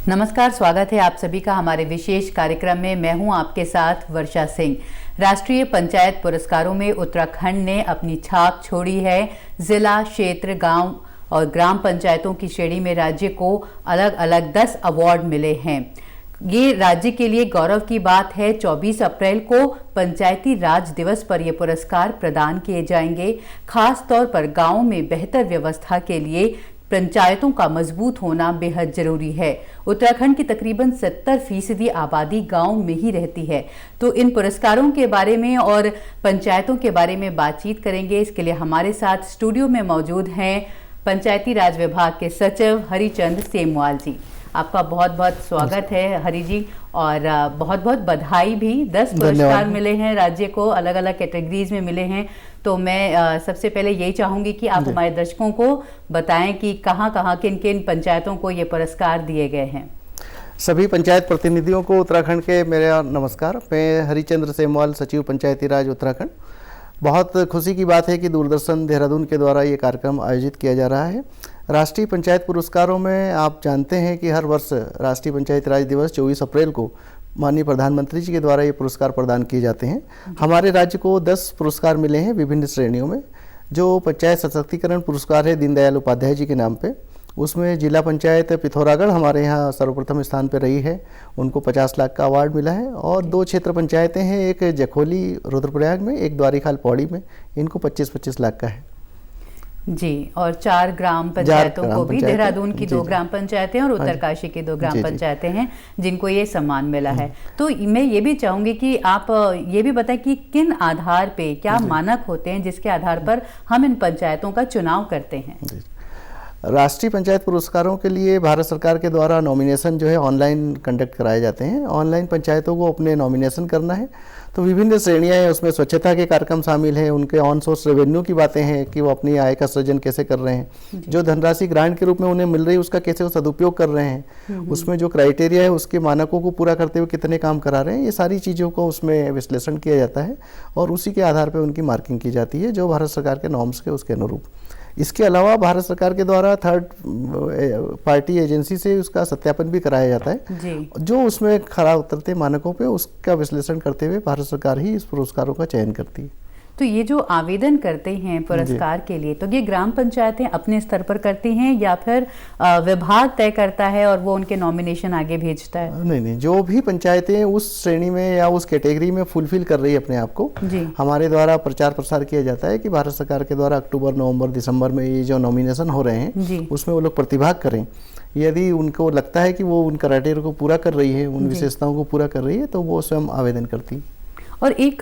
नमस्कार, स्वागत है आप सभी का हमारे विशेष कार्यक्रम में। मैं हूं आपके साथ वर्षा सिंह। राष्ट्रीय पंचायत पुरस्कारों में उत्तराखंड ने अपनी छाप छोड़ी है। जिला, क्षेत्र, गांव और ग्राम पंचायतों की श्रेणी में राज्य को अलग अलग 10 अवार्ड मिले हैं। ये राज्य के लिए गौरव की बात है। 24 अप्रैल को पंचायती राज दिवस पर ये पुरस्कार प्रदान किए जाएंगे। खास तौर पर गाँव में बेहतर व्यवस्था के लिए पंचायतों का मजबूत होना बेहद जरूरी है। उत्तराखंड की तकरीबन 70% आबादी गांव में ही रहती है। तो इन पुरस्कारों के बारे में और पंचायतों के बारे में बातचीत करेंगे। इसके लिए हमारे साथ स्टूडियो में मौजूद हैं पंचायती राज विभाग के सचिव हरिचंद्र सेमवाल जी। आपका बहुत बहुत स्वागत है हरि जी, और बहुत बहुत बधाई भी। 10 पुरस्कार मिले हैं राज्य को, अलग अलग कैटेगरीज में मिले हैं। तो मैं सबसे पहले यही चाहूंगी कि आप हमारे दर्शकों को बताएं कि कहां किन किन पंचायतों को ये पुरस्कार दिए गए हैं। सभी पंचायत प्रतिनिधियों को उत्तराखंड के मेरा नमस्कार। मैं हरिचंद्र सेमवाल, सचिव पंचायती राज उत्तराखंड। बहुत खुशी की बात है कि दूरदर्शन देहरादून के द्वारा ये कार्यक्रम आयोजित किया जा रहा है। राष्ट्रीय पंचायत पुरस्कारों में आप जानते हैं कि हर वर्ष राष्ट्रीय पंचायती राज दिवस 24 अप्रैल को माननीय प्रधानमंत्री जी के द्वारा ये पुरस्कार प्रदान किए जाते हैं। हमारे राज्य को 10 पुरस्कार मिले हैं विभिन्न श्रेणियों में। जो पंचायत सशक्तिकरण पुरस्कार है दीनदयाल उपाध्याय जी के नाम पे, उसमें जिला पंचायत पिथौरागढ़ हमारे यहाँ सर्वप्रथम स्थान पर रही है, उनको 50 लाख का अवार्ड मिला है। और 2 क्षेत्र पंचायतें हैं, एक जखोली रुद्रप्रयाग में, एक द्वारीखाल पौड़ी में, इनको 25-25 लाख का है जी। और 4 ग्राम पंचायतों को भी, देहरादून की 2 ग्राम पंचायतें और उत्तरकाशी की 2 ग्राम पंचायतें हैं जिनको ये सम्मान मिला है। तो मैं ये भी चाहूंगी कि आप ये भी बताएं कि किन आधार पे, क्या मानक होते हैं जिसके आधार पर हम इन पंचायतों का चुनाव करते हैं। राष्ट्रीय पंचायत पुरस्कारों के लिए भारत सरकार के द्वारा नॉमिनेशन जो है ऑनलाइन कंडक्ट कराए जाते हैं। ऑनलाइन पंचायतों को अपने नॉमिनेशन करना है। तो विभिन्न श्रेणियां हैं, उसमें स्वच्छता के कार्यक्रम शामिल हैं, उनके ऑन सोर्स रेवेन्यू की बातें हैं कि वो अपनी आय का सृजन कैसे कर रहे हैं, जो धनराशि ग्रांट के रूप में उन्हें मिल रही है उसका कैसे वो सदुपयोग कर रहे हैं, उसमें जो क्राइटेरिया है उसके मानकों को पूरा करते हुए कितने काम करा रहे हैं, ये सारी चीज़ों को उसमें विश्लेषण किया जाता है और उसी के आधार पर उनकी मार्किंग की जाती है जो भारत सरकार के नॉर्म्स के उसके अनुरूप। इसके अलावा भारत सरकार के द्वारा थर्ड पार्टी एजेंसी से उसका सत्यापन भी कराया जाता है जी। जो उसमें खरा उतरते मानकों पे उसका विश्लेषण करते हुए भारत सरकार ही इस पुरस्कारों का चयन करती है। तो ये जो आवेदन करते हैं पुरस्कार के लिए, तो ये ग्राम पंचायतें अपने स्तर पर करती हैं या फिर विभाग तय करता है और वो उनके नॉमिनेशन आगे भेजता है? नहीं, जो भी पंचायतें उस श्रेणी में या उस कैटेगरी में फुलफिल कर रही है अपने आप को, हमारे द्वारा प्रचार प्रसार किया जाता है कि भारत सरकार के द्वारा अक्टूबर, नवंबर, दिसंबर में ये जो नॉमिनेशन हो रहे हैं उसमें वो लोग प्रतिभाग करें। यदि उनको लगता है कि वो उन क्राइटेरिया को पूरा कर रही है, उन विशेषताओं को पूरा कर रही है, तो वो स्वयं आवेदन करती है। और एक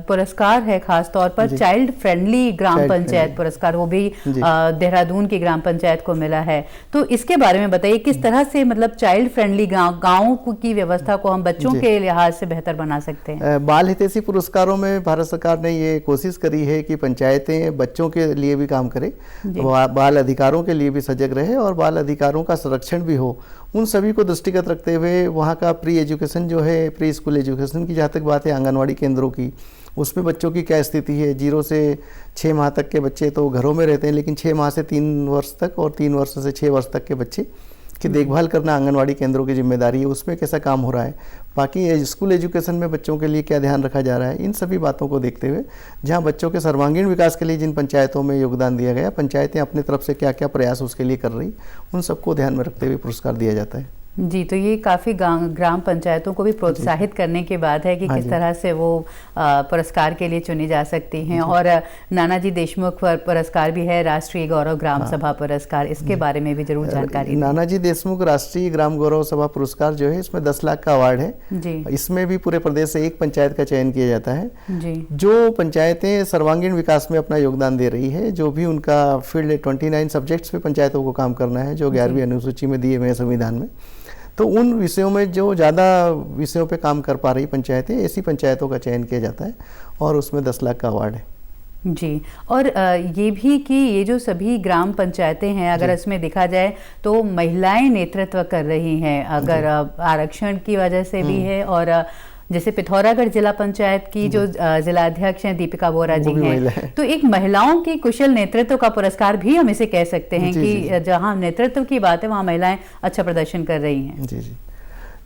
पुरस्कार है खास तौर पर चाइल्ड फ्रेंडली ग्राम पंचायत पुरस्कार, वो भी देहरादून की ग्राम पंचायत को मिला है। तो इसके बारे में बताइए, किस तरह से मतलब चाइल्ड फ्रेंडली गाँव की व्यवस्था को हम बच्चों के लिहाज से बेहतर बना सकते हैं। बाल हितैषी पुरस्कारों में भारत सरकार ने ये कोशिश करी है कि पंचायतें बच्चों के लिए भी काम करें, बाल अधिकारों के लिए भी सजग रहे और बाल अधिकारों का संरक्षण भी हो। उन सभी को दृष्टिगत रखते हुए वहाँ का प्री एजुकेशन जो है, प्री स्कूल एजुकेशन की जहाँ तक बात है आंगनवाड़ी केंद्रों की, उसमें बच्चों की क्या स्थिति है। 0 से 6 माह तक के बच्चे तो घरों में रहते हैं, लेकिन 6 माह से 3 वर्ष तक और 3 वर्ष से 6 वर्ष तक के बच्चे की देखभाल करना आंगनवाड़ी केंद्रों की जिम्मेदारी है। उसमें कैसा काम हो रहा है, बाकी स्कूल एजुकेशन में बच्चों के लिए क्या ध्यान रखा जा रहा है, इन सभी बातों को देखते हुए जहां बच्चों के सर्वांगीण विकास के लिए जिन पंचायतों में योगदान दिया गया, पंचायतें अपनी तरफ से क्या क्या प्रयास उसके लिए कर रही, उन सबको ध्यान में रखते हुए पुरस्कार दिया जाता है जी। तो ये काफ़ी ग्राम पंचायतों को भी प्रोत्साहित करने की बात है कि किस तरह से वो पुरस्कार के लिए चुनी जा सकती हैं। और नानाजी देशमुख पुरस्कार भी है, राष्ट्रीय गौरव ग्राम सभा पुरस्कार, इसके बारे में भी जरूर जानकारी। नानाजी देशमुख राष्ट्रीय ग्राम गौरव सभा पुरस्कार जो है, इसमें 10 लाख का अवार्ड है जी। इसमें भी पूरे प्रदेश से एक पंचायत का चयन किया जाता है जी। जो पंचायतें सर्वांगीण विकास में अपना योगदान दे रही है, जो भी उनका फील्ड 29 सब्जेक्ट्स पे पंचायतों को काम करना है जो 11वीं अनुसूची में दिए हुए हैं संविधान में, तो उन विषयों में जो ज़्यादा विषयों पे काम कर पा रही पंचायतें, ऐसी पंचायतों का चयन किया जाता है और उसमें 10 लाख का अवार्ड है जी। और ये भी कि ये जो सभी ग्राम पंचायतें हैं, अगर इसमें देखा जाए तो महिलाएं नेतृत्व कर रही हैं, अगर आरक्षण की वजह से भी है और जैसे पिथौरागढ़ जिला पंचायत की जो जिला अध्यक्ष हैं दीपिका बोरा जी हैं, तो एक महिलाओं की कुशल नेतृत्व का पुरस्कार भी हम इसे कह सकते हैं कि जहां नेतृत्व की बात है वहां महिलाएं अच्छा प्रदर्शन कर रही हैं। जी जी।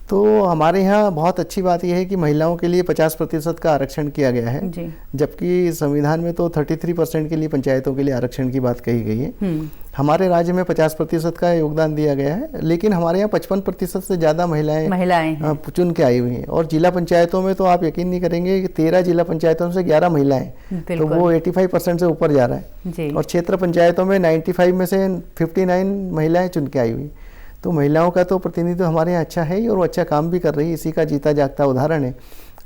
तो हमारे यहाँ बहुत अच्छी बात यह है कि महिलाओं के लिए 50% का आरक्षण किया गया है, जबकि संविधान में तो 33% के लिए पंचायतों के लिए आरक्षण की बात कही गई है। हमारे राज्य में 50% का योगदान दिया गया है, लेकिन हमारे यहाँ 55% से ज़्यादा महिलाएं चुन के आई हुई हैं। और जिला पंचायतों में तो आप यकीन नहीं करेंगे कि 13 जिला पंचायतों से 11 महिलाएं, तो वो 85% से ऊपर जा रहा है। और क्षेत्र पंचायतों में 95 में से 59 महिलाएं चुन के आई हुई। तो महिलाओं का तो प्रतिनिधित्व हमारे यहाँ अच्छा है ही, और वो अच्छा काम भी कर रही है। इसी का जीता जागता उदाहरण है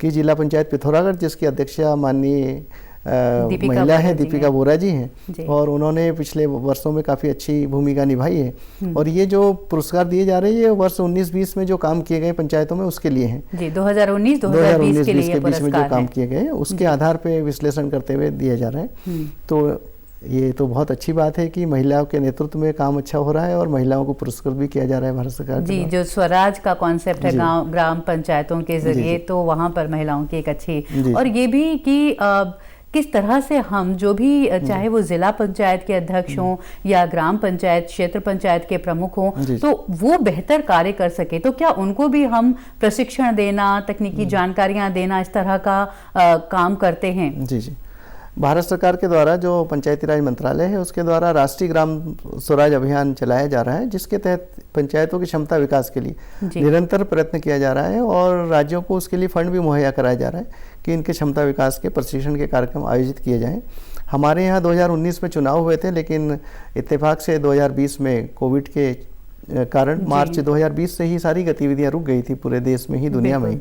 कि जिला पंचायत पिथौरागढ़, जिसकी अध्यक्षा माननीय महिला है दीपिका बोरा जी हैं, और उन्होंने पिछले वर्षों में काफ़ी अच्छी भूमिका निभाई है। और ये जो पुरस्कार दिए जा रहे हैं ये वर्ष 19-20 में जो काम किए गए पंचायतों में उसके लिए हैं। 2019-2020 के बीच में जो काम किए गए उसके आधार पर विश्लेषण करते हुए दिया जा रहा है। तो ये तो बहुत अच्छी बात है कि महिलाओं के नेतृत्व में काम अच्छा हो रहा है और महिलाओं को पुरस्कृत भी किया जा रहा है भारत सरकार जी। जो स्वराज का कॉन्सेप्ट है ग्राम पंचायतों के जरिए, तो वहाँ पर महिलाओं की एक अच्छी, और ये भी कि किस तरह से हम जो भी चाहे वो जिला पंचायत के अध्यक्ष हों या ग्राम पंचायत क्षेत्र पंचायत के प्रमुख हों, तो वो बेहतर कार्य कर सके, तो क्या उनको भी हम प्रशिक्षण देना, तकनीकी जानकारियाँ देना, इस तरह का काम करते हैं? जी जी। भारत सरकार के द्वारा जो पंचायती राज मंत्रालय है उसके द्वारा राष्ट्रीय ग्राम स्वराज अभियान चलाया जा रहा है, जिसके तहत पंचायतों की क्षमता विकास के लिए निरंतर प्रयत्न किया जा रहा है, और राज्यों को उसके लिए फंड भी मुहैया कराया जा रहा है कि इनके क्षमता विकास के प्रशिक्षण के कार्यक्रम आयोजित किए जाएं। हमारे यहाँ 2019 में चुनाव हुए थे, लेकिन इत्तेफाक से 2020 में कोविड के कारण मार्च 2020 से ही सारी गतिविधियाँ रुक गई थी पूरे देश में ही, दुनिया में ही।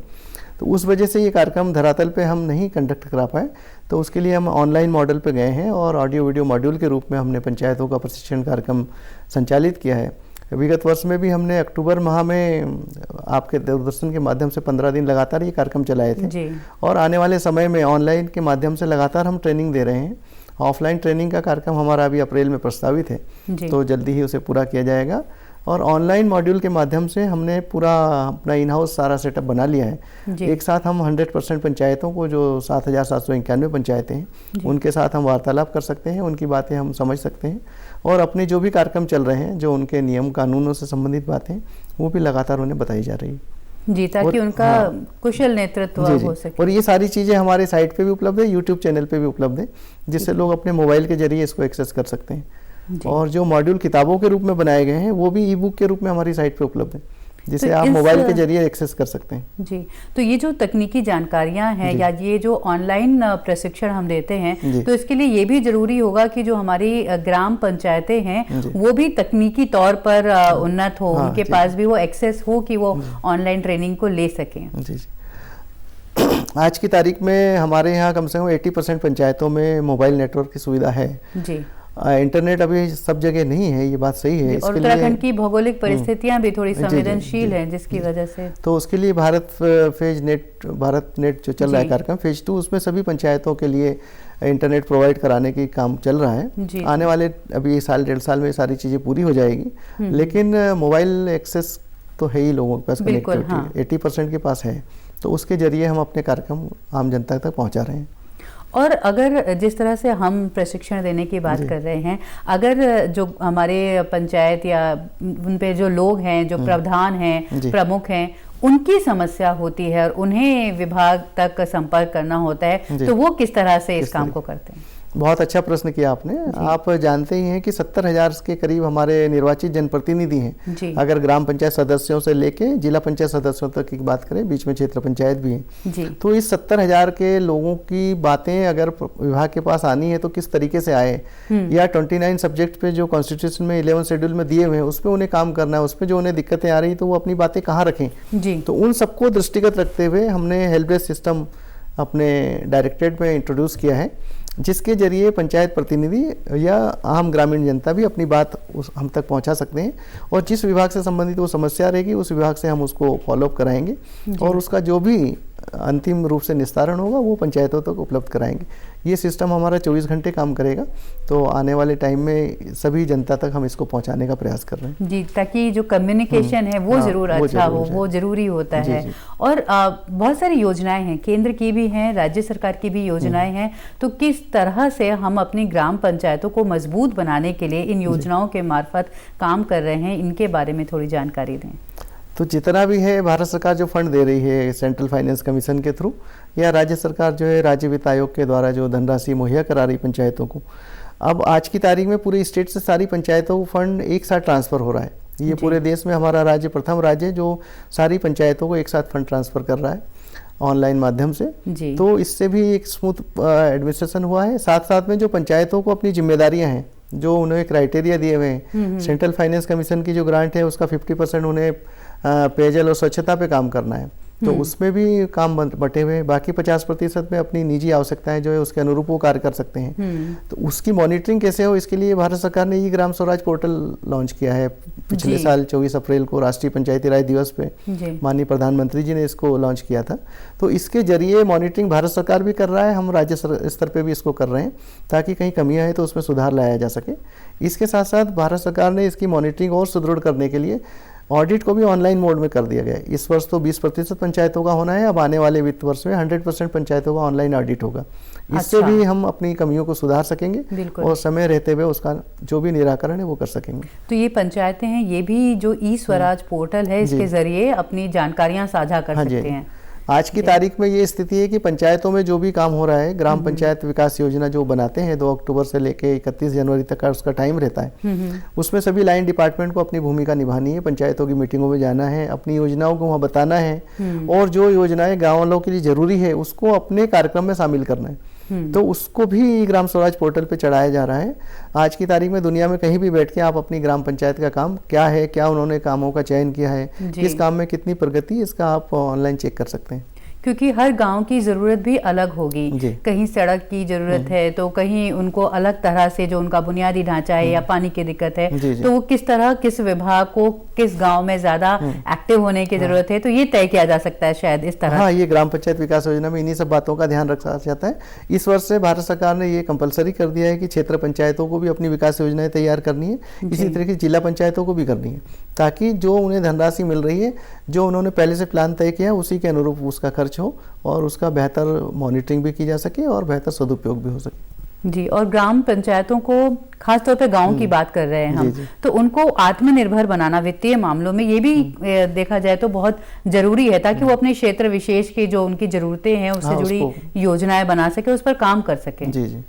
तो उस वजह से ये कार्यक्रम धरातल पे हम नहीं कंडक्ट करा पाए। तो उसके लिए हम ऑनलाइन मॉडल पे गए हैं और ऑडियो वीडियो मॉड्यूल के रूप में हमने पंचायतों का प्रशिक्षण कार्यक्रम संचालित किया है। विगत वर्ष में भी हमने अक्टूबर माह में आपके दूरदर्शन के माध्यम से 15 दिन लगातार ये कार्यक्रम चलाए थे, और आने वाले समय में ऑनलाइन के माध्यम से लगातार हम ट्रेनिंग दे रहे हैं। ऑफलाइन ट्रेनिंग का कार्यक्रम हमारा अभी अप्रैल में प्रस्तावित है, तो जल्दी ही उसे पूरा किया जाएगा। और ऑनलाइन मॉड्यूल के माध्यम से हमने पूरा अपना इन हाउस सारा सेटअप बना लिया है। एक साथ हम 100% पंचायतों को, जो 7,791 पंचायतें हैं, उनके साथ हम वार्तालाप कर सकते हैं, उनकी बातें हम समझ सकते हैं, और अपने जो भी कार्यक्रम चल रहे हैं, जो उनके नियम कानूनों से संबंधित बातें, वो भी लगातार उन्हें बताई जा रही है जी, ताकि उनका कुशल नेतृत्व हो सके। और ये सारी चीज़ें हमारे साइट पे भी उपलब्ध है, यूट्यूब चैनल पे भी उपलब्ध है, जिससे लोग अपने मोबाइल के जरिए इसको एक्सेस कर सकते हैं। और जो मॉड्यूल किताबों के रूप में बनाए गए हैं वो भी ई बुक के रूप में हमारी साइट पे उपलब्ध है, जिसे आप मोबाइल के जरिए एक्सेस कर सकते हैं जी। तो ये जो तकनीकी जानकारियां हैं या ये जो ऑनलाइन प्रशिक्षण हम देते हैं, तो इसके लिए ये भी जरूरी होगा कि जो हमारी ग्राम पंचायतें हैं वो भी तकनीकी तौर पर उन्नत हो, उनके पास भी वो एक्सेस हो कि वो ऑनलाइन ट्रेनिंग को ले सकें। जी। आज की तारीख में हमारे यहाँ कम से कम 80% पंचायतों में मोबाइल नेटवर्क की सुविधा है जी। इंटरनेट अभी सब जगह नहीं है, ये बात सही है। और उत्तराखंड की भौगोलिक परिस्थितियां भी थोड़ी संवेदनशील हैं, जिसकी वजह से तो उसके लिए भारत नेट जो चल रहा है कार्यक्रम फेज 2, उसमें सभी पंचायतों के लिए इंटरनेट प्रोवाइड कराने की काम चल रहा है। आने वाले अभी साल 1.5 साल में सारी चीज़ें पूरी हो जाएगी, लेकिन मोबाइल एक्सेस तो है ही लोगों के पास, कनेक्टिविटी 80% के पास है, तो उसके जरिए हम अपने कार्यक्रम आम जनता तक पहुँचा रहे हैं। और अगर जिस तरह से हम प्रशिक्षण देने की बात कर रहे हैं, अगर जो हमारे पंचायत या उन पे जो लोग हैं, जो प्रधान हैं, प्रमुख हैं, उनकी समस्या होती है और उन्हें विभाग तक संपर्क करना होता है, तो वो किस तरह से इस काम को करते हैं? बहुत अच्छा प्रश्न किया आपने। आप जानते ही हैं कि 70,000 के करीब हमारे निर्वाचित जनप्रतिनिधि हैं। अगर ग्राम पंचायत सदस्यों से लेके जिला पंचायत सदस्यों तक की बात करें, बीच में क्षेत्र पंचायत भी है, तो इस 70,000 के लोगों की बातें अगर विभाग के पास आनी है तो किस तरीके से आए, या 29 सब्जेक्ट पे जो कॉन्स्टिट्यूशन में 11 शेड्यूल में दिए हुए हैं उस पर उन्हें काम करना है, उस पर जो उन्हें दिक्कतें आ रही तो वो अपनी बातें कहाँ रखें। तो उन सबको दृष्टिगत रखते हुए हमने हेल्प डेस्क सिस्टम अपने डायरेक्टरेट में इंट्रोड्यूस किया है, जिसके जरिए पंचायत प्रतिनिधि या आम ग्रामीण जनता भी अपनी बात हम तक पहुंचा सकते हैं, और जिस विभाग से संबंधित वो समस्या रहेगी उस विभाग से हम उसको फॉलोअप कराएंगे और उसका जो भी अंतिम रूप से निस्तारण होगा वो पंचायतों तक उपलब्ध कराएंगे। ये सिस्टम हमारा 24 घंटे काम करेगा, तो आने वाले टाइम में सभी जनता तक हम इसको पहुंचाने का प्रयास कर रहे हैं। जी, ताकि जो कम्युनिकेशन है वो जरूर अच्छा हो, वो जरूरी होता है। और बहुत सारी योजनाएं हैं, केंद्र की भी हैं, राज्य सरकार की भी योजनाएं हैं, तो किस तरह से हम अपनी ग्राम पंचायतों को मजबूत बनाने के लिए इन योजनाओं के मार्फत काम कर रहे हैं, इनके बारे में थोड़ी जानकारी दें। तो जितना भी है भारत सरकार जो फंड दे रही है सेंट्रल फाइनेंस कमीशन के थ्रू, या राज्य सरकार जो है राज्य वित्त आयोग के द्वारा जो धनराशि मुहैया करा रही पंचायतों को, अब आज की तारीख में पूरे स्टेट से सारी पंचायतों को फंड एक साथ ट्रांसफ़र हो रहा है। ये पूरे देश में हमारा राज्य प्रथम राज्य जो सारी पंचायतों को एक साथ फंड ट्रांसफ़र कर रहा है ऑनलाइन माध्यम से। तो इससे भी एक स्मूथ एडमिनिस्ट्रेशन हुआ है। साथ साथ में जो पंचायतों को अपनी जिम्मेदारियाँ हैं, जो उन्हें क्राइटेरिया दिए हुए हैं, सेंट्रल फाइनेंस कमीशन की जो ग्रांट है उसका 50% उन्हें पेयजल और स्वच्छता पे काम करना है, तो उसमें भी काम बटे हुए हैं। बाकी 50% में अपनी निजी आवश्यकताएं जो है उसके अनुरूप वो कार्य कर सकते हैं। तो उसकी मॉनिटरिंग कैसे हो, इसके लिए भारत सरकार ने ये ग्राम स्वराज पोर्टल लॉन्च किया है पिछले साल 24 अप्रैल को राष्ट्रीय पंचायती राज दिवस पे माननीय प्रधानमंत्री जी ने इसको लॉन्च किया था। तो इसके जरिए मॉनिटरिंग भारत सरकार भी कर रहा है, हम राज्य स्तर पे भी इसको कर रहे हैं, ताकि कहीं कमियां है तो उसमें सुधार लाया जा सके। इसके साथ साथ भारत सरकार ने इसकी मॉनिटरिंग और सुदृढ़ करने के लिए ऑडिट को भी ऑनलाइन मोड में कर दिया गया है। इस वर्ष तो 20% पंचायतों का होना है, अब आने वाले वित्त वर्ष में 100% पंचायतों का ऑनलाइन ऑडिट होगा। इससे भी हम अपनी कमियों को सुधार सकेंगे और समय रहते हुए उसका जो भी निराकरण है वो कर सकेंगे। तो ये पंचायतें हैं, ये भी जो ई स्वराज पोर्टल है इसके जरिए अपनी जानकारियां साझा कर सकते हैं। आज की तारीख में ये स्थिति है कि पंचायतों में जो भी काम हो रहा है, ग्राम पंचायत विकास योजना जो बनाते हैं 2 अक्टूबर से लेके 31 जनवरी तक का उसका टाइम रहता है, उसमें सभी लाइन डिपार्टमेंट को अपनी भूमिका निभानी है, पंचायतों की मीटिंगों में जाना है, अपनी योजनाओं को वहाँ बताना है, और जो योजनाएं गाँव वालों के लिए जरूरी है उसको अपने कार्यक्रम में शामिल करना है। तो उसको भी ग्राम स्वराज पोर्टल पे चढ़ाया जा रहा है। आज की तारीख में दुनिया में कहीं भी बैठ के आप अपनी ग्राम पंचायत का काम क्या है, क्या उन्होंने कामों का चयन किया है, किस काम में कितनी प्रगति, इसका आप ऑनलाइन चेक कर सकते हैं। क्योंकि हर गांव की ज़रूरत भी अलग होगी, कहीं सड़क की ज़रूरत है तो कहीं उनको अलग तरह से जो उनका बुनियादी ढांचा है या पानी की दिक्कत है, तो वो किस तरह किस विभाग को किस गांव में ज़्यादा एक्टिव होने की ज़रूरत है, तो ये तय किया जा सकता है शायद इस तरह। हाँ, ये ग्राम पंचायत विकास योजना में इन्हीं सब बातों का ध्यान रखा जाता है। इस वर्ष से भारत सरकार ने ये कंपलसरी कर दिया है कि क्षेत्र पंचायतों को भी अपनी विकास योजनाएं तैयार करनी है, इसी तरीके से जिला पंचायतों को भी करनी है, ताकि जो उन्हें धनराशि मिल रही है, जो उन्होंने पहले से प्लान तय किया उसी के अनुरूप उसका खर्च हो और उसका बेहतर मॉनिटरिंग भी की जा सके और बेहतर सदुपयोग भी हो सके। जी, और ग्राम पंचायतों को खासतौर पे गांव की बात कर रहे हैं हम, तो उनको आत्मनिर्भर बनाना वित्तीय मामलों में ये भी देखा जाए तो बहुत जरूरी है, ताकि वो अपने क्षेत्र विशेष की जो उनकी जरूरतें हैं उससे जुड़ी योजनाएं बना सके, उस पर काम कर सके। जी जी,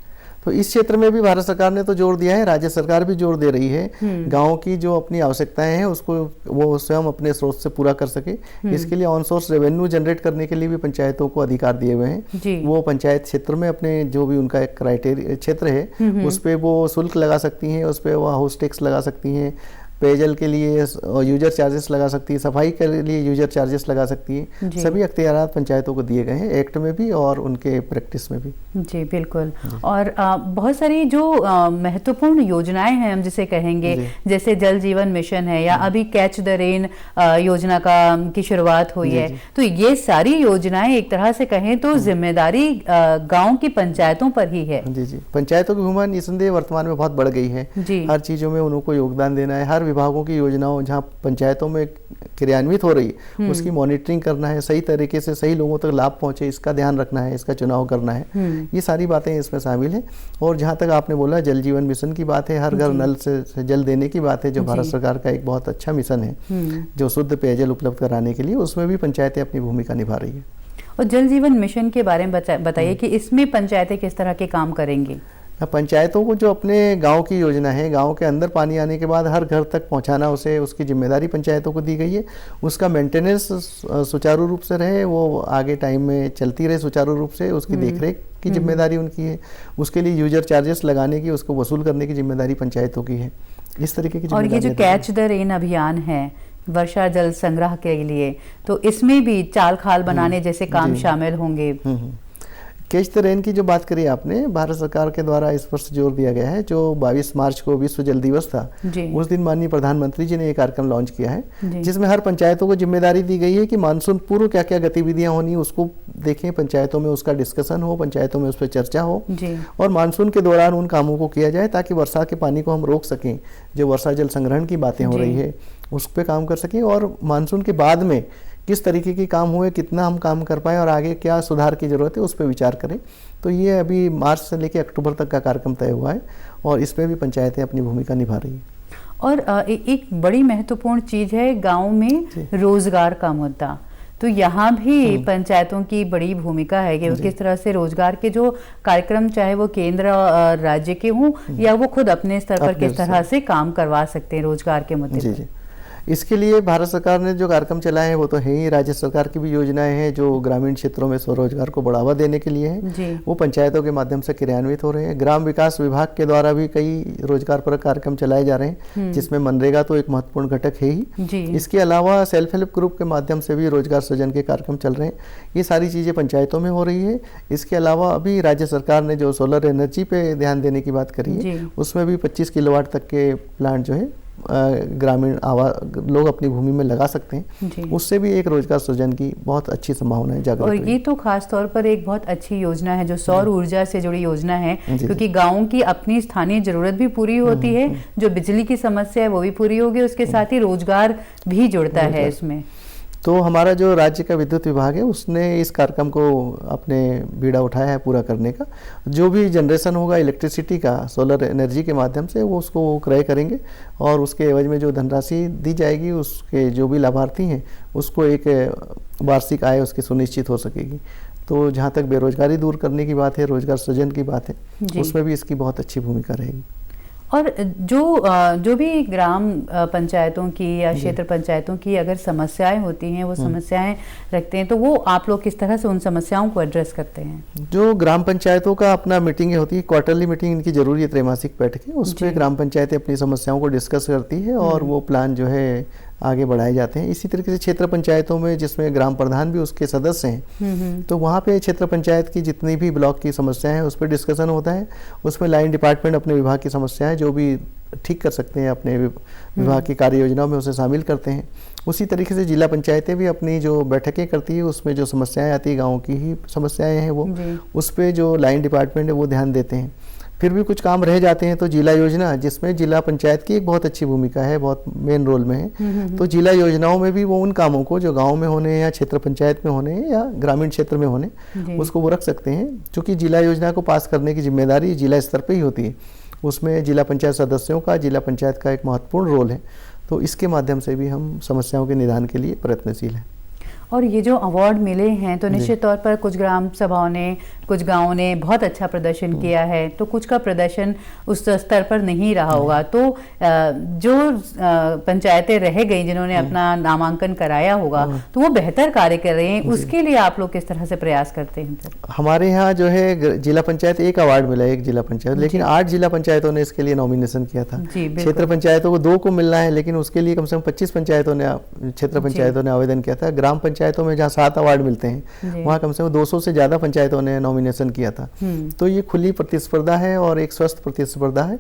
तो इस क्षेत्र में भी भारत सरकार ने तो जोर दिया है, राज्य सरकार भी जोर दे रही है। गांव की जो अपनी आवश्यकताएं हैं उसको वो स्वयं अपने स्रोत से पूरा कर सके, इसके लिए ऑन सोर्स रेवेन्यू जनरेट करने के लिए भी पंचायतों को अधिकार दिए हुए हैं। वो पंचायत क्षेत्र में अपने जो भी उनका एक क्राइटेरिया क्षेत्र है उस पर वो शुल्क लगा सकती हैं, उस पर वो हाउस टैक्स लगा सकती हैं, पेयजल के लिए यूजर चार्जेस लगा सकती है, सफाई के लिए यूजर चार्जेस लगा सकती है। सभी अख्तियारात पंचायतों को दिए गए हैं एक्ट में भी और उनके प्रैक्टिस में भी। जी बिल्कुल। और बहुत सारी जो महत्वपूर्ण योजनाएं हैं हम जिसे कहेंगे, जैसे जल जीवन मिशन है या अभी कैच द रेन योजना की शुरुआत हुई है, तो ये सारी योजनाएं एक तरह से कहें तो जिम्मेदारी गाँव की पंचायतों पर ही है। जी जी, पंचायतों की भूमिका निसंदेह वर्तमान में बहुत बढ़ गई है। हर चीजों में उनको योगदान देना है, हर विभागों की योजनाओं जहां पंचायतों में क्रियान्वित हो रही है उसकी मॉनिटरिंग करना है, सही तरीके से सही लोगों तक लाभ पहुंचे इसका ध्यान रखना है, इसका चुनाव करना है। ये सारी बातें इसमें शामिल है। और जहां तक आपने बोला जल जीवन मिशन की बात है, हर घर नल से जल देने की बात है, जो भारत सरकार का एक बहुत अच्छा मिशन है जो शुद्ध पेयजल उपलब्ध कराने के लिए, उसमें भी पंचायतें अपनी भूमिका निभा रही है। और जल जीवन मिशन के बारे में बताइए कि इसमें पंचायतें किस तरह के काम करेंगी। पंचायतों को जो अपने गांव की योजना है, गांव के अंदर पानी आने के बाद हर घर तक पहुंचाना, उसे उसकी जिम्मेदारी पंचायतों को दी गई है। उसका मेंटेनेंस सुचारू रूप से रहे, वो आगे टाइम में चलती रहे सुचारू रूप से, उसकी देखरेख की जिम्मेदारी उनकी है। उसके लिए यूजर चार्जेस लगाने की, उसको वसूल करने की जिम्मेदारी पंचायतों की है। इस तरीके की। और ये जो कैच द रेन अभियान है वर्षा जल संग्रह के लिए, तो इसमें भी चाल खाल बनाने जैसे काम शामिल होंगे। कैच द रेन की जो बात करी आपने, भारत सरकार के द्वारा इस वर्ष जोर दिया गया है। जो 22 मार्च को विश्व जल दिवस था, उस दिन माननीय प्रधानमंत्री जी ने एक कार्यक्रम लॉन्च किया है, जिसमें हर पंचायतों को जिम्मेदारी दी गई है कि मानसून पूर्व क्या क्या गतिविधियां होनी उसको देखें, पंचायतों में उसका डिस्कशन हो, पंचायतों में उस पर चर्चा हो और मानसून के दौरान उन कामों को किया जाए ताकि वर्षा के पानी को हम रोक सकें। जो वर्षा जल संग्रहण की बातें हो रही है उस पर काम कर सकें और मानसून के बाद में किस तरीके के काम हुए, कितना हम काम कर पाए और आगे क्या सुधार की ज़रूरत है उस पर विचार करें। तो ये अभी मार्च से लेकर अक्टूबर तक का कार्यक्रम तय हुआ है और इसमें भी पंचायतें अपनी भूमिका निभा रही हैं। और एक बड़ी महत्वपूर्ण चीज़ है गांव में रोजगार का मुद्दा। तो यहाँ भी पंचायतों की बड़ी भूमिका है कि किस तरह से रोजगार के जो कार्यक्रम, चाहे वो केंद्र और राज्य के हों या वो खुद अपने स्तर पर किस तरह से काम करवा सकते हैं रोजगार के मुद्दे पर। इसके लिए भारत सरकार ने जो कार्यक्रम चलाए हैं वो तो है ही, राज्य सरकार की भी योजनाएं हैं जो ग्रामीण क्षेत्रों में स्वरोजगार को बढ़ावा देने के लिए है, वो पंचायतों के माध्यम से क्रियान्वित हो रहे हैं। ग्राम विकास विभाग के द्वारा भी कई रोजगार परक कार्यक्रम चलाए जा रहे हैं, जिसमें मनरेगा तो एक महत्वपूर्ण घटक है ही। इसके अलावा सेल्फ हेल्प ग्रुप के माध्यम से भी रोजगार सृजन के कार्यक्रम चल रहे हैं। ये सारी चीज़ें पंचायतों में हो रही है। इसके अलावा अभी राज्य सरकार ने जो सोलर एनर्जी पे ध्यान देने की बात करी है, उसमें भी 25 किलोवाट तक के प्लांट जो है ग्रामीण लोग अपनी भूमि में लगा सकते हैं। उससे भी एक रोजगार सृजन की बहुत अच्छी संभावना है जागरूक। और ये तो खास तौर पर एक बहुत अच्छी योजना है जो सौर ऊर्जा से जुड़ी योजना है, क्योंकि गाँव की अपनी स्थानीय जरूरत भी पूरी होती है, जो बिजली की समस्या है वो भी पूरी होगी, उसके साथ ही रोजगार भी जुड़ता है इसमें। तो हमारा जो राज्य का विद्युत विभाग है उसने इस कार्यक्रम को अपने बीड़ा उठाया है पूरा करने का। जो भी जनरेशन होगा इलेक्ट्रिसिटी का सोलर एनर्जी के माध्यम से वो उसको क्रय करेंगे और उसके एवज में जो धनराशि दी जाएगी उसके जो भी लाभार्थी हैं उसको एक वार्षिक आय उसकी सुनिश्चित हो सकेगी। तो जहाँ तक बेरोजगारी दूर करने की बात है, रोजगार सृजन की बात है, उसमें भी इसकी बहुत अच्छी भूमिका रहेगी। और जो भी ग्राम पंचायतों की या क्षेत्र पंचायतों की अगर समस्याएं होती हैं, वो समस्याएं रखते हैं, तो वो आप लोग किस तरह से उन समस्याओं को एड्रेस करते हैं? जो ग्राम पंचायतों का अपना मीटिंग होती है, क्वार्टरली मीटिंग इनकी जरूरी है, त्रैमासिक बैठकें, उसमें ग्राम पंचायतें अपनी समस्याओं को डिस्कस करती है और वो प्लान जो है आगे बढ़ाए जाते हैं। इसी तरीके से क्षेत्र पंचायतों में जिसमें ग्राम प्रधान भी उसके सदस्य हैं, तो वहाँ पे क्षेत्र पंचायत की जितनी भी ब्लॉक की समस्याएं हैं उस पर डिस्कशन होता है। उसमें लाइन डिपार्टमेंट अपने विभाग की समस्याएं जो भी ठीक कर सकते हैं अपने विभाग की कार्य योजनाओं में उसे शामिल करते हैं। उसी तरीके से जिला पंचायतें भी अपनी जो बैठकें करती है उसमें जो समस्याएं आती है गाँव की ही समस्याएँ हैं वो उस पर जो लाइन डिपार्टमेंट है वो ध्यान देते हैं। फिर भी कुछ काम रह जाते हैं तो जिला योजना, जिसमें जिला पंचायत की एक बहुत अच्छी भूमिका है, बहुत मेन रोल में है, तो जिला योजनाओं में भी वो उन कामों को जो गांव में होने या क्षेत्र पंचायत में होने या ग्रामीण क्षेत्र में होने उसको वो रख सकते हैं। क्योंकि जिला योजना को पास करने की जिम्मेदारी जिला स्तर पर ही होती है, उसमें जिला पंचायत सदस्यों का, जिला पंचायत का एक महत्वपूर्ण रोल है। तो इसके माध्यम से भी हम समस्याओं के निदान के लिए प्रयत्नशील हैं। और ये जो अवार्ड मिले हैं तो निश्चित तौर पर कुछ ग्राम सभाओं ने, कुछ गांवों ने बहुत अच्छा प्रदर्शन किया है, तो कुछ का प्रदर्शन उस स्तर पर नहीं रहा होगा। तो जो पंचायतें रह गई जिन्होंने अपना नामांकन कराया होगा तो वो बेहतर कार्य कर रहे हैं, उसके लिए आप लोग किस तरह से प्रयास करते हैं? हमारे यहाँ जो है जिला पंचायत एक अवार्ड मिला, एक जिला पंचायत, लेकिन 8 जिला पंचायतों ने इसके लिए नॉमिनेशन किया था। क्षेत्र पंचायतों को 2 को मिलना है, लेकिन उसके लिए कम से कम 25 पंचायतों ने, क्षेत्र पंचायतों ने आवेदन किया था। ग्राम पंचायतों में जहाँ 7 अवार्ड मिलते हैं वहाँ कम से कम 200 से ज़्यादा पंचायतों ने नॉमिनेशन किया था। तो ये खुली प्रतिस्पर्धा है और एक स्वस्थ प्रतिस्पर्धा है।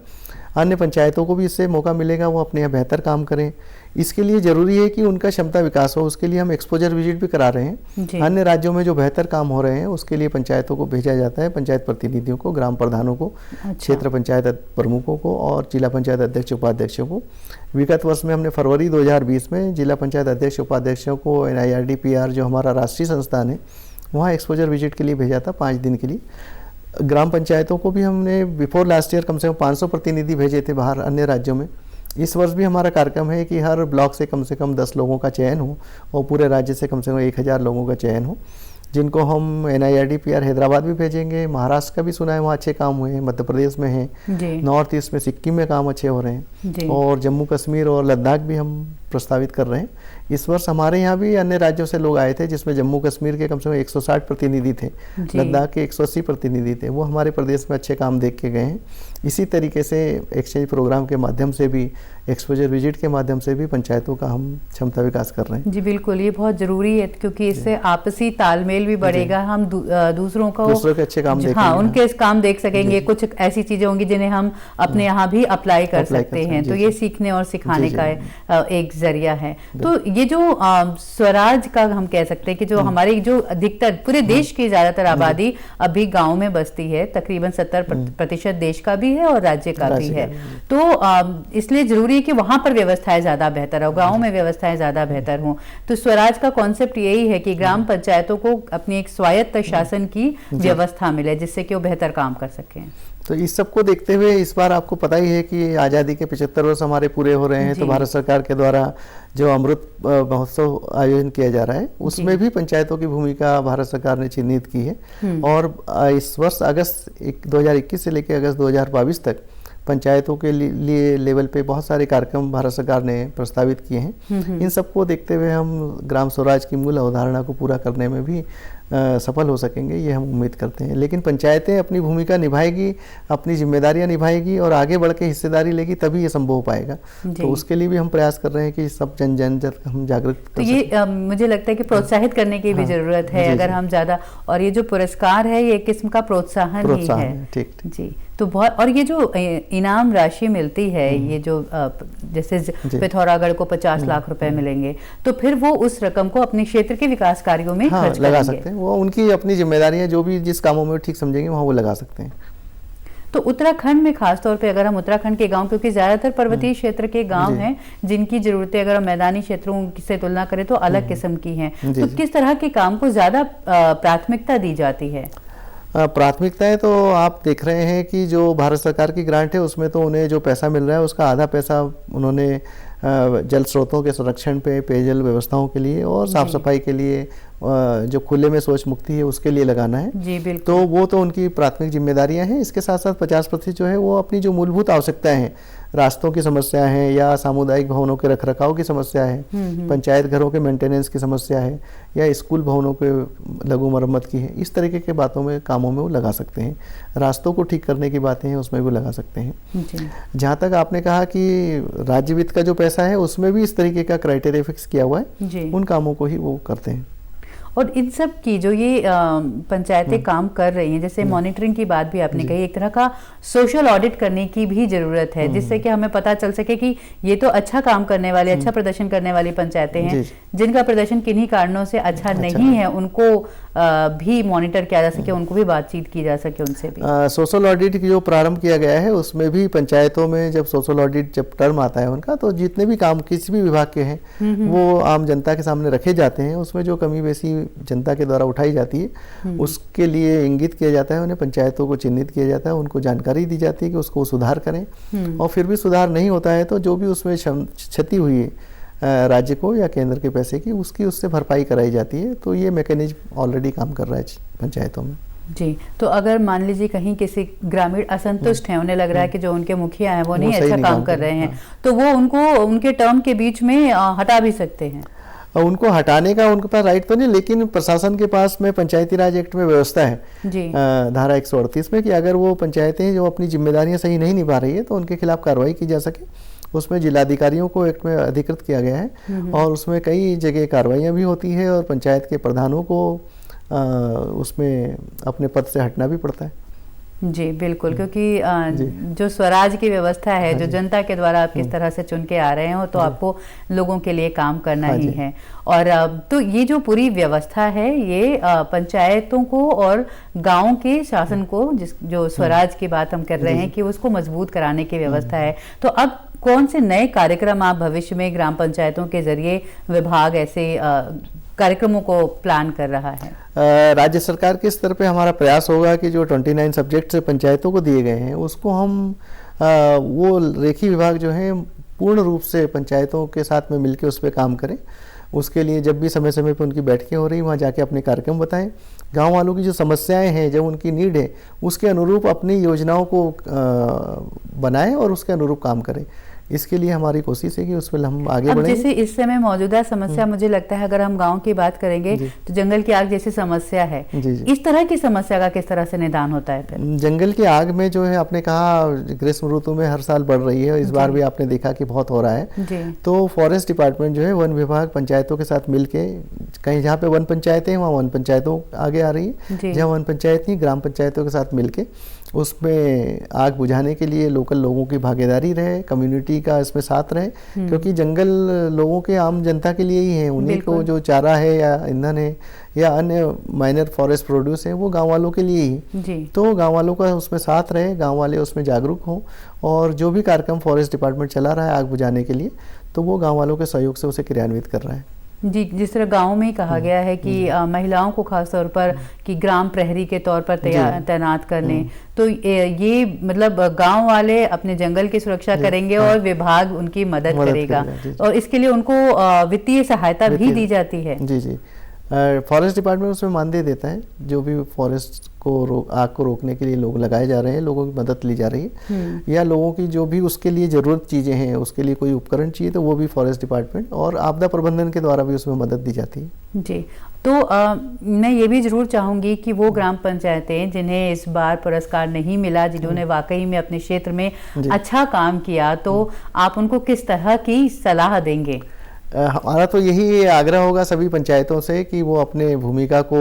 अन्य पंचायतों को भी इससे मौका मिलेगा, वो अपने यहाँ बेहतर काम करें। इसके लिए ज़रूरी है कि उनका क्षमता विकास हो, उसके लिए हम एक्सपोजर विजिट भी करा रहे हैं। अन्य राज्यों में जो बेहतर काम हो रहे हैं उसके लिए पंचायतों को भेजा जाता है, पंचायत प्रतिनिधियों को, ग्राम प्रधानों को, क्षेत्र पंचायत प्रमुखों को और जिला पंचायत अध्यक्ष उपाध्यक्षों को। विगत वर्ष में हमने फरवरी 2020 में जिला पंचायत अध्यक्ष उपाध्यक्षों को NIRDPR जो हमारा राष्ट्रीय संस्थान है वहाँ एक्सपोजर विजिट के लिए भेजा था 5 दिन के लिए। ग्राम पंचायतों को भी हमने बिफोर लास्ट ईयर कम से कम 500 प्रतिनिधि भेजे थे बाहर अन्य राज्यों में। इस वर्ष भी हमारा कार्यक्रम है कि हर ब्लॉक से कम 10 लोगों का चयन हो और पूरे राज्य से कम 1000 लोगों का चयन हो, जिनको हम NIRDPR हैदराबाद भी भेजेंगे। महाराष्ट्र का भी सुना है वहाँ अच्छे काम हुए हैं, मध्य प्रदेश में हैं, नॉर्थ ईस्ट में सिक्किम में काम अच्छे हो रहे हैं और जम्मू कश्मीर और लद्दाख भी हम प्रस्तावित कर रहे हैं। इस वर्ष हमारे यहाँ भी अन्य राज्यों से लोग आए थे, जिसमें जम्मू कश्मीर के कम से कम 160 प्रतिनिधि थे, लद्दाख के 180 प्रतिनिधि थे। वो हमारे प्रदेश में अच्छे काम देख के गए हैं। इसी तरीके से एक्सचेंज प्रोग्राम के माध्यम से भी, एक्सपोजर विजिट के माध्यम से भी पंचायतों का हम क्षमता विकास कर रहे हैं। जी बिल्कुल, ये बहुत ज़रूरी है क्योंकि इससे आपसी तालमेल तालमेल भी बढ़ेगा, हम दूसरों के अच्छे काम देखेंगे। हाँ, उनके काम देख सकेंगे, कुछ ऐसी चीजें होंगी जिन्हें हम अपने यहाँ भी अप्लाई कर सकते हैं। तो ये सीखने और सिखाने का एक जरिया है। तो ये जो स्वराज का हम कह सकते हैं कि जो हमारे जो अधिकतर पूरे देश की ज्यादातर आबादी अभी गाँव में बसती है, तकरीबन 70% देश का भी है और राज्य का भी है। तो इसलिए जरूरी है कि वहां पर व्यवस्थाएं ज्यादा बेहतर हो, गाँव में व्यवस्थाएं ज्यादा बेहतर हों। तो स्वराज का कॉन्सेप्ट यही है कि ग्राम पंचायतों को अपनी एक स्वायत्त शासन की व्यवस्था मिले, जिससे कि वो बेहतर काम कर सकें। तो इस सबको देखते हुए इस बार आपको पता ही है कि आज़ादी के 75 वर्ष हमारे पूरे हो रहे हैं, तो भारत सरकार के द्वारा जो अमृत महोत्सव आयोजन किया जा रहा है, उसमें भी पंचायतों की भूमिका भारत सरकार ने चिन्हित की है। और इस वर्ष अगस्त 2021 से लेकर अगस्त 2022 तक पंचायतों के लिए लेवल पे बहुत सारे कार्यक्रम भारत सरकार ने प्रस्तावित किए हैं। इन सबको देखते हुए हम ग्राम स्वराज की मूल अवधारणा को पूरा करने में भी सफल हो सकेंगे, ये हम उम्मीद करते हैं। लेकिन पंचायतें अपनी भूमिका निभाएगी, अपनी जिम्मेदारियां निभाएगी और आगे बढ़ के हिस्सेदारी लेगी, तभी ये संभव हो पाएगा। तो उसके लिए भी हम प्रयास कर रहे हैं कि सब जन तक हम जागृत कर तो ये मुझे लगता है कि प्रोत्साहित करने की भी जरूरत है। अगर हम ज्यादा, और ये जो पुरस्कार है ये एक किस्म का प्रोत्साहन ही है। ठीक जी। तो बहुत, और ये जो इनाम राशि मिलती है, ये जो जैसे पिथौरागढ़ को 50 लाख रुपए मिलेंगे, तो फिर वो उस रकम को अपने क्षेत्र के विकास कार्यों में खर्च लगा सकते हैं। वो उनकी अपनी जिम्मेदारियां, जो भी जिस कामों में ठीक समझेंगे वहाँ वो लगा सकते हैं। तो उत्तराखंड में खासतौर पे अगर हम उत्तराखंड के गांव, क्योंकि ज्यादातर पर्वतीय क्षेत्र के गांव हैं जिनकी जरूरतें अगर हम मैदानी क्षेत्रों से तुलना करें तो अलग किस्म की हैं, तो किस तरह के काम को ज्यादा प्राथमिकता दी जाती है? प्राथमिकताएं तो आप देख रहे हैं कि जो भारत सरकार की ग्रांट है उसमें तो उन्हें जो पैसा मिल रहा है उसका आधा पैसा उन्होंने जल स्रोतों के संरक्षण पे, पेयजल व्यवस्थाओं के लिए और साफ सफाई के लिए, जो खुले में शौच मुक्ति है उसके लिए लगाना है। जी बिल्कुल। तो वो तो उनकी प्राथमिक जिम्मेदारियां हैं। इसके साथ साथ 50% जो है वो अपनी जो मूलभूत आवश्यकताएं हैं, रास्तों की समस्या है या सामुदायिक भवनों के रखरखाव की समस्या है, पंचायत घरों के मेंटेनेंस की समस्या है या स्कूल भवनों के लघु मरम्मत की है, इस तरीके के बातों में, कामों में वो लगा सकते हैं। रास्तों को ठीक करने की बातें हैं उसमें भी लगा सकते हैं। जहाँ तक आपने कहा कि राज्य वित्त का जो पैसा है उसमें भी इस तरीके का क्राइटेरिया फिक्स किया हुआ है, उन कामों को ही वो करते हैं। और इन सब की जो ये पंचायतें काम कर रही हैं, जैसे मॉनिटरिंग की बात भी आपने कही, एक तरह का सोशल ऑडिट करने की भी जरूरत है, जिससे कि हमें पता चल सके कि ये तो अच्छा काम करने वाले, अच्छा प्रदर्शन करने वाली पंचायतें हैं, जिनका प्रदर्शन किन्हीं कारणों से अच्छा नहीं है, उनको भी मॉनिटर किया जा सके, उनको भी बातचीत की जा सके उनसे भी। सोशल ऑडिट की जो प्रारंभ किया गया है उसमें भी पंचायतों में जब सोशल ऑडिट जब टर्म आता है उनका, तो जितने भी काम किसी भी विभाग के हैं वो आम जनता के सामने रखे जाते हैं। उसमें जो कमी बेसी जनता के द्वारा उठाई जाती है उसके लिए इंगित किया जाता है, उन्हें पंचायतों को चिन्हित किया जाता है, उनको जानकारी दी जाती है कि उसको सुधार करें। और फिर भी सुधार नहीं होता है तो जो भी उसमें क्षति हुई है राज्य को या केंद्र के पैसे की, उसकी उससे भरपाई कराई जाती है। तो ये मैकेनिज्म ऑलरेडी काम कर रहा है पंचायतों में। जी। तो अगर मान लीजिए कहीं किसी ग्रामीण असंतुष्ट हैं, उन्हें लग रहा है कि जो उनके मुखिया हैं वो नहीं अच्छा काम कर रहे हैं, तो वो उनको उनके टर्म के बीच में हटा भी सकते हैं। उनको हटाने का उनके पास राइट तो नहीं, लेकिन प्रशासन के पास में पंचायती राज एक्ट में व्यवस्था है जी। धारा 138 में कि अगर वो पंचायतें जो अपनी जिम्मेदारियां सही नहीं निभा रही है तो उनके खिलाफ कार्रवाई की जा सके। उसमें जिलाधिकारियों को एक्ट में अधिकृत किया गया है और उसमें कई जगह कार्रवाइयाँ भी होती है और पंचायत के प्रधानों को उसमें अपने पद से हटना भी पड़ता है। जी बिल्कुल, क्योंकि जो स्वराज की व्यवस्था है, जो जनता के द्वारा आप किस तरह से चुन के आ रहे हो, तो आपको लोगों के लिए काम करना ही है। और तो ये जो पूरी व्यवस्था है ये पंचायतों को और गांव के शासन को, जो स्वराज की बात हम कर रहे हैं कि उसको मजबूत कराने की व्यवस्था है। तो अब कौन से नए कार्यक्रम आप भविष्य में ग्राम पंचायतों के जरिए विभाग ऐसे कार्यक्रमों को प्लान कर रहा है? राज्य सरकार के स्तर पे हमारा प्रयास होगा कि जो 29 सब्जेक्ट्स पंचायतों को दिए गए हैं उसको हम वो रेखी विभाग जो है पूर्ण रूप से पंचायतों के साथ में मिलकर उस पर काम करें। उसके लिए जब भी समय समय पर उनकी बैठकें हो रही वहाँ जाके अपने कार्यक्रम बताएं, गांव वालों की जो समस्याएं हैं, जो उनकी नीड है उसके अनुरूप अपनी योजनाओं को बनाएं और उसके अनुरूप काम करें। इसके लिए हमारी कोशिश है कि उस पर हम आगे अब बढ़ेंगे। जैसे इस समय मौजूदा समस्या मुझे लगता है, अगर हम गांव की बात करेंगे तो जंगल की आग जैसी समस्या है। इस तरह की समस्या का किस तरह से निदान होता है फिर? जंगल की आग में जो है, आपने कहा ग्रीष्म ऋतु में हर साल बढ़ रही है, इस बार भी आपने देखा कि बहुत हो रहा है। तो फॉरेस्ट डिपार्टमेंट जो है, वन विभाग पंचायतों के साथ मिलके, कहीं जहाँ पे वन पंचायतें हैं वहाँ वन पंचायतों आगे आ रही है, जहाँ वन पंचायत नहीं ग्राम पंचायतों के साथ मिलके उसमें आग बुझाने के लिए लोकल लोगों की भागीदारी रहे, कम्युनिटी का इसमें साथ रहे, क्योंकि जंगल लोगों के, आम जनता के लिए ही है। उन्हीं को जो चारा है या ईंधन है या अन्य माइनर फॉरेस्ट प्रोड्यूस है, वो गांव वालों के लिए ही। तो गांव वालों का उसमें साथ रहे, गांव वाले उसमें जागरूक हों, और जो भी कार्यक्रम फॉरेस्ट डिपार्टमेंट चला रहा है आग बुझाने के लिए, तो वो गाँव वालों के सहयोग से उसे क्रियान्वित कर रहा है। जी, जिस तरह गांव में कहा गया है कि महिलाओं को खास तौर पर कि ग्राम प्रहरी के तौर पर तैनात कर लें, तो ये मतलब गांव वाले अपने जंगल की सुरक्षा करेंगे और विभाग उनकी मदद करेगा, और इसके लिए उनको वित्तीय सहायता भी दी जाती है। जी, फॉरेस्ट डिपार्टमेंट उसमें मानदेय देता है। जो भी फॉरेस्ट को आग को रोकने के लिए लोग लगाए जा रहे हैं, लोगों की मदद ली जा रही है, या लोगों की जो भी उसके लिए ज़रूरत चीज़ें हैं, उसके लिए कोई उपकरण चाहिए, तो वो भी फॉरेस्ट डिपार्टमेंट और आपदा प्रबंधन के द्वारा भी उसमें मदद दी जाती है। जी, तो मैं ये भी ज़रूर चाहूँगी कि वो ग्राम पंचायतें जिन्हें इस बार पुरस्कार नहीं मिला, जिन्होंने वाकई में अपने क्षेत्र में अच्छा काम किया, तो आप उनको किस तरह की सलाह देंगे? हमारा तो यही आग्रह होगा सभी पंचायतों से कि वो अपने भूमिका को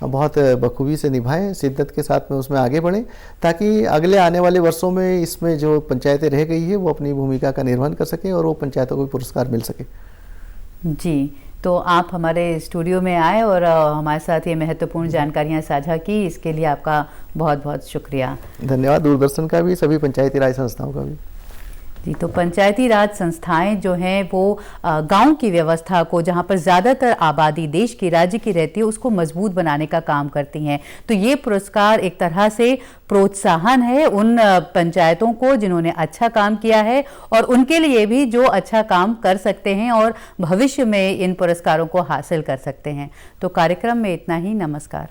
बहुत बखूबी से निभाएं, शिद्दत के साथ में उसमें आगे बढ़ें, ताकि अगले आने वाले वर्षों में इसमें जो पंचायतें रह गई है वो अपनी भूमिका का निर्वहन कर सकें और वो पंचायतों को पुरस्कार मिल सके। जी, तो आप हमारे स्टूडियो में आए और हमारे साथ ये महत्वपूर्ण जानकारियाँ साझा की, इसके लिए आपका बहुत बहुत शुक्रिया। धन्यवाद दूरदर्शन का भी, सभी पंचायती राज संस्थाओं का भी। जी, तो पंचायती राज संस्थाएं जो हैं वो गांव की व्यवस्था को, जहां पर ज़्यादातर आबादी देश की, राज्य की रहती है, उसको मजबूत बनाने का काम करती हैं। तो ये पुरस्कार एक तरह से प्रोत्साहन है उन पंचायतों को जिन्होंने अच्छा काम किया है, और उनके लिए भी जो अच्छा काम कर सकते हैं और भविष्य में इन पुरस्कारों को हासिल कर सकते हैं। तो कार्यक्रम में इतना ही। नमस्कार।